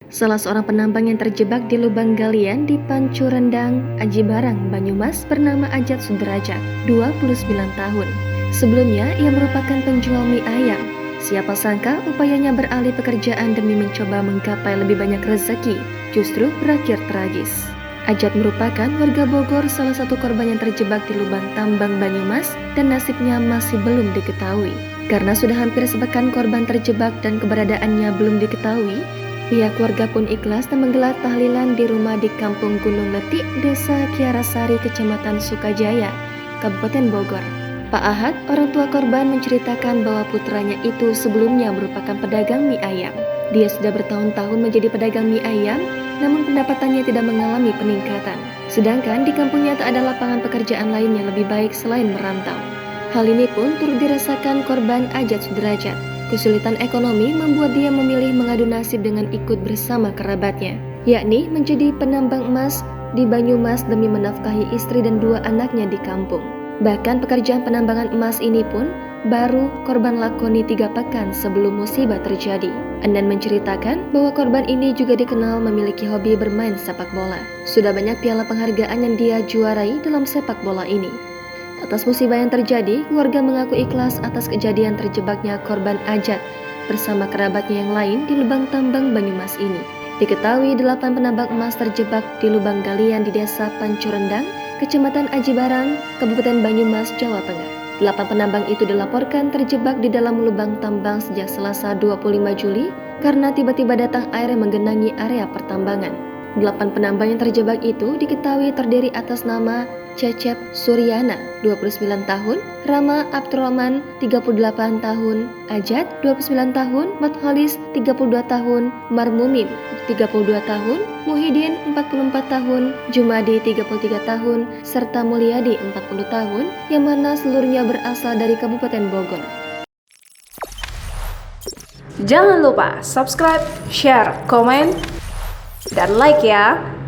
Salah seorang penambang yang terjebak di lubang galian di Pancu Rendang, Aji Barang, Banyumas bernama Ajat Sudrajat, 29 tahun. Sebelumnya, ia merupakan penjual mie ayam. Siapa sangka upayanya beralih pekerjaan demi mencoba menggapai lebih banyak rezeki, justru berakhir tragis. Ajat merupakan warga Bogor, salah satu korban yang terjebak di lubang tambang Banyumas dan nasibnya masih belum diketahui. Karena sudah hampir sepekan korban terjebak dan keberadaannya belum diketahui, pihak keluarga pun ikhlas dan menggelar tahlilan di rumah di Kampung Gunung Letik, Desa Kiarasari, Kecamatan Sukajaya, Kabupaten Bogor. Pak Ahad, orang tua korban, menceritakan bahwa putranya itu sebelumnya merupakan pedagang mie ayam. Dia sudah bertahun-tahun menjadi pedagang mie ayam, namun pendapatannya tidak mengalami peningkatan. Sedangkan di kampungnya tak ada lapangan pekerjaan lain yang lebih baik selain merantau. Hal ini pun turut dirasakan korban Ajat Sudrajat. Kesulitan ekonomi membuat dia memilih mengadu nasib dengan ikut bersama kerabatnya, yakni menjadi penambang emas di Banyumas demi menafkahi istri dan 2 anaknya di kampung. Bahkan pekerjaan penambangan emas ini pun baru korban lakoni 3 pekan sebelum musibah terjadi. Andan menceritakan bahwa korban ini juga dikenal memiliki hobi bermain sepak bola. Sudah banyak piala penghargaan yang dia juarai dalam sepak bola ini. Atas musibah yang terjadi, keluarga mengaku ikhlas atas kejadian terjebaknya korban Ajat bersama kerabatnya yang lain di lubang tambang Banyumas ini. Diketahui 8 penambang emas terjebak di lubang galian di Desa Pancu Rendang, Kecamatan Aji Barang, Kabupaten Banyumas, Jawa Tengah. 8 penambang itu dilaporkan terjebak di dalam lubang tambang sejak Selasa 25 Juli karena tiba-tiba datang air yang menggenangi area pertambangan. 8 penambang yang terjebak itu diketahui terdiri atas nama Cecep Suryana, 29 tahun, Rama Abdurrahman, 38 tahun, Ajat, 29 tahun, Matholis, 32 tahun, Marmumin, 32 tahun, Muhyiddin, 44 tahun, Jumadi, 33 tahun, serta Mulyadi, 40 tahun, yang mana seluruhnya berasal dari Kabupaten Bogor. Jangan lupa subscribe, share, komen, dan like ya!